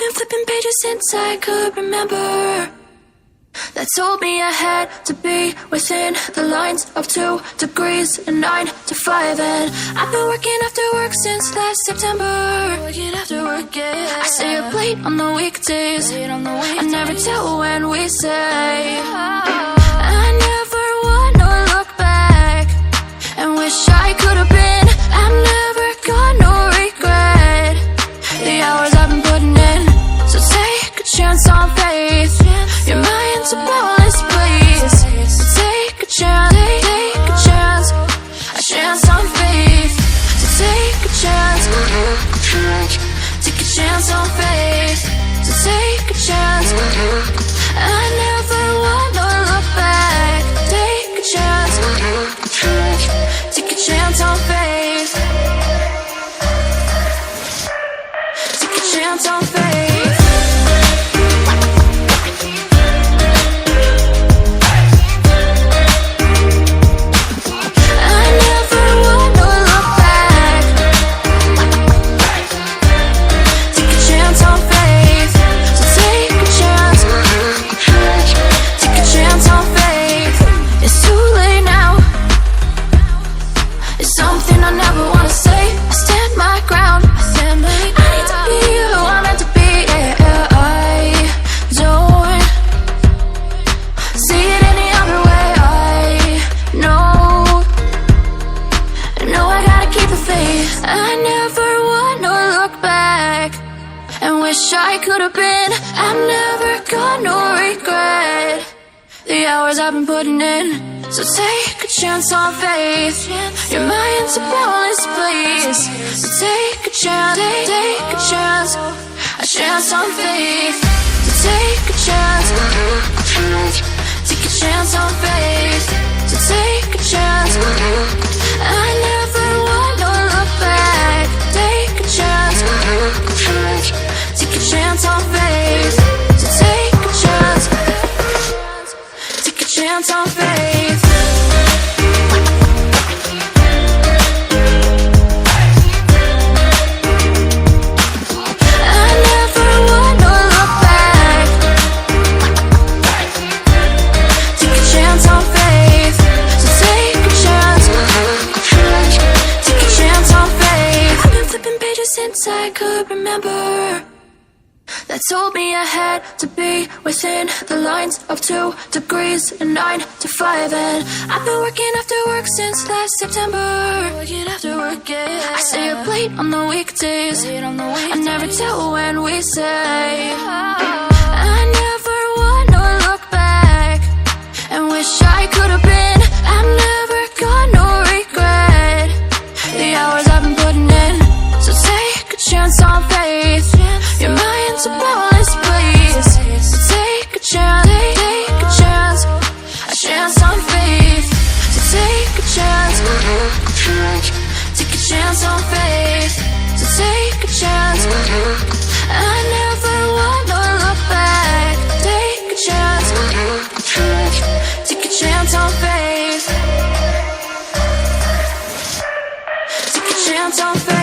been flipping pages since I could remember, that told me I had to be within the lines of 2 degrees and 9 to 5. And I've been working after work since last September. Working after work, yeah. I stay up late on the weekdays. I never tell when we say. I never wanna look back and wish I could have been. I've never got no regret. The hours I've been putting in, so take a chance on faith. Your mind's a boundless place. So take a chance, take a chance, a chance on faith. So take a chance, take a chance on faith. So take a chance. I never wanna look back. Take a chance, take a chance on faith. Take a chance on faith. I could have been. I've never got no regret. The hours I've been putting in, so take a chance on faith. Your mind's a boundless place. So take a chance, take a chance, a chance on faith. So take a chance, take a chance on faith. So take a chance. I never wanna look back. Take a chance. Take a chance on faith. So take a chance. Take a chance on faith. I never wanna look back. Take a chance on faith. So take a chance. Take a chance on faith. I've been flipping pages since I could remember, that told me I had to be within the lines of 2 degrees and 9 to 5. And I've been working after work since last September. Working after work, yeah. I stay up late on the weekdays. I never tell when we say. I never wanna look back and wish I could have been. I've never got no regret. The hours I've been putting in, so take a chance on faith. Your mind's a boundless place. So take a chance, take a chance, a chance on faith. So take a chance, take a chance on faith. So take a chance. I never wanna look back. Take a chance, take a chance on faith. Take a chance on faith.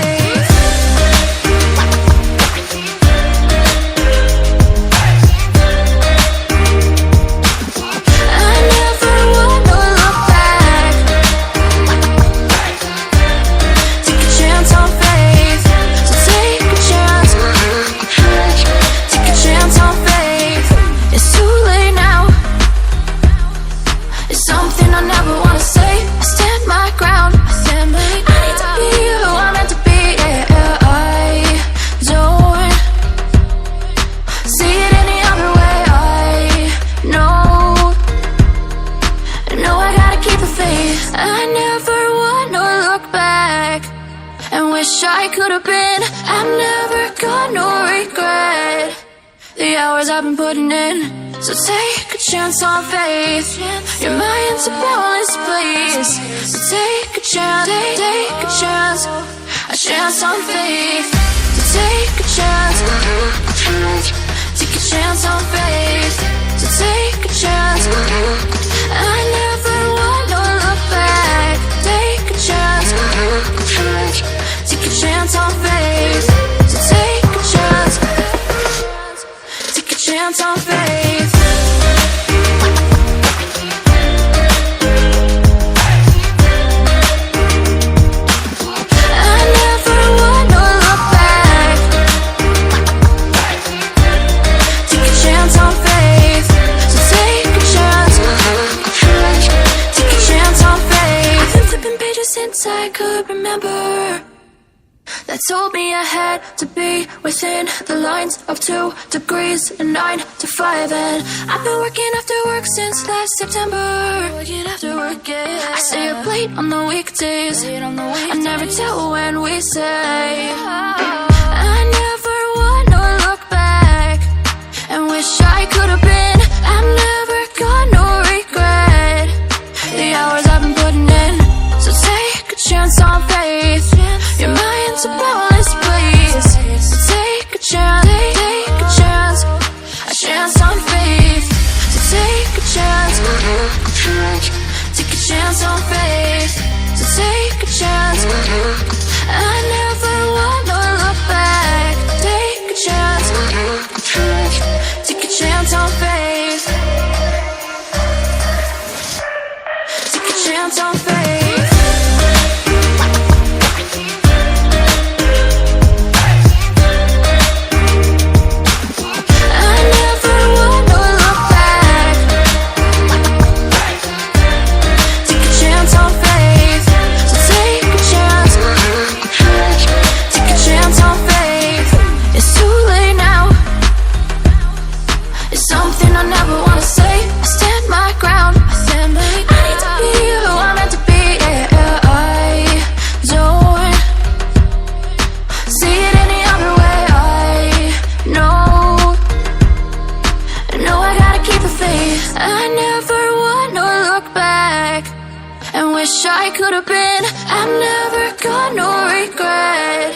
I could have been. I've never got no regret. The hours I've been putting in, so take a chance on faith. Your mind's a boundless place. So take a chance, take a chance, a chance on faith. So take a chance, take a chance on faith. So take a chance. I never wanna look back. Take a chance, take a chance on faith. So take a chance. chance on faith. I never wanna look back. Take a chance on faith. So take a chance. Take a chance on faith. I've been flipping pages since I could remember. That told me I had to be within the lines of 2 degrees and 9 to 5. And I've been working after work since last September. Working after work, yeah. I stay up late on the weekdays. I never tell when we say. I never wanna look back and wish I could have been. I'm never gonna regret the hours I've been putting in. So take a chance on faith. Your mind's a boundless place. So take a chance, take a chance. A chance on faith. So take a chance. Take a chance on faith. So take a chance. I never wanna look back. Take a chance. Take a chance on faith. Take a chance on faith. I never wanna look back and wish I could have been. I'm never gonna regret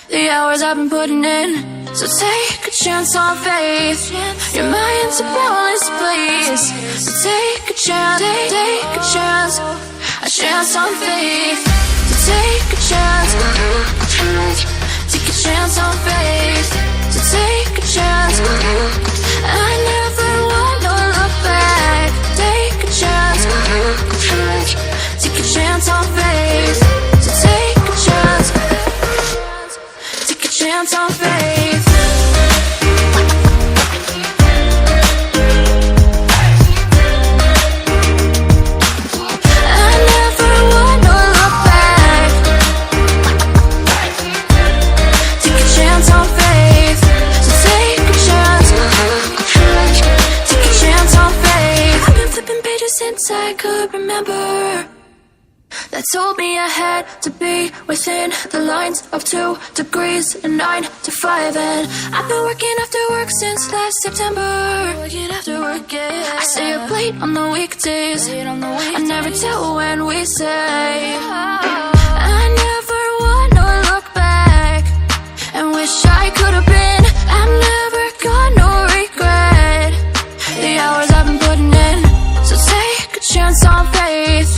the hours I've been putting in. So take a chance on faith. Your mind's a boundless place. So take a chance, take a chance. A chance on faith. So take a chance. Take a chance on faith. So take a chance. I never wanna look back. Take a chance. Take a chance on faith. So take a chance. Take a chance on faith. I never wanna look back. Take a chance on faith. So take a chance. Take a chance on faith. I've been flipping pages since I could remember. That told me I had to be within the lines of 2 degrees and 9 to 5. And I've been working after work since last September. Working after work, yeah. I stay up late on the weekdays. I never tell when we say. I never wanna look back and wish I could have been. I'm never gonna regret the hours I've been putting in. So take a chance on faith.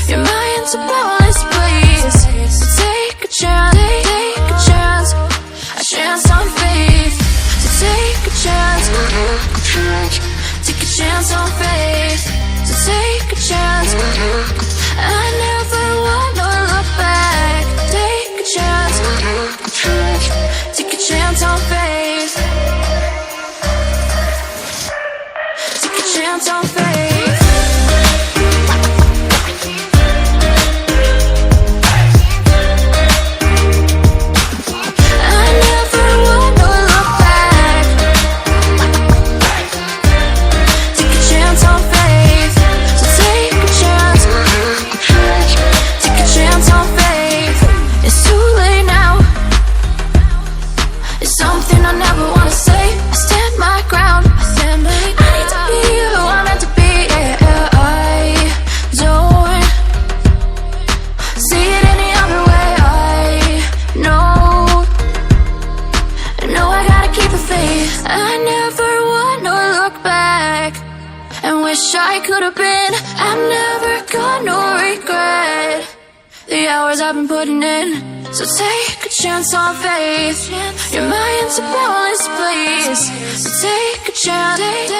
Your mind's a boundless place. So take a chance, take a chance. A chance on faith. So take a chance. Take a chance on faith. So take a chance. I never wanna look back. Take a chance. Take a chance on faith. Take a chance on faith. I never wanna look back. Take a chance on faith. So take a chance. Take a chance on faith. It's too late now. It's something I never wanna say. I stand my ground. I need to be who I'm meant to be. Yeah, I don't see it any other way. I know I gotta keep the faith. I never wanna look back and wish I could have been. I'm never gonna regret the hours I've been putting in. So take a chance on faith. Your mind's a boundless place. So take a chance.